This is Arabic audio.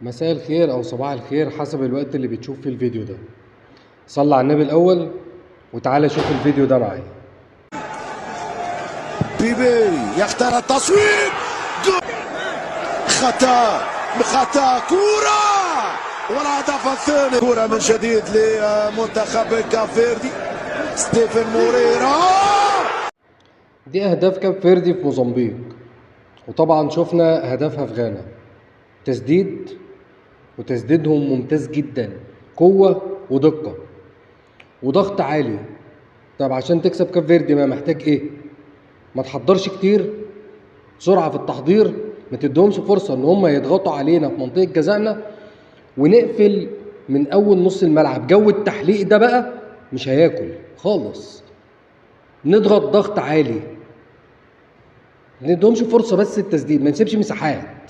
مساء الخير او صباح الخير حسب الوقت اللي بتشوف فيه الفيديو ده. صلي على النبي الاول وتعالى شوف الفيديو ده معايا. بيبي يختار التصويب، خطا كورة والهدف الثاني. كورة من جديد لمنتخب كافيردي. ستيفن موريرا. دي اهداف كاب فيردي في موزمبيق، وطبعا شفنا هدفها في غانا. وتسديدهم ممتاز جدا، قوة ودقة وضغط عالي. طب عشان تكسب كاب فيردي ما محتاج ايه؟ ما تحضرش كتير، سرعة في التحضير، ما تدهمش فرصة ان هم يضغطوا علينا في منطقة جزائنا، ونقفل من اول نص الملعب. جو التحليق ده بقى مش هياكل خالص. نضغط ضغط عالي، ما ندهمش فرصة بس التسديد، ما نسيبش مساحات.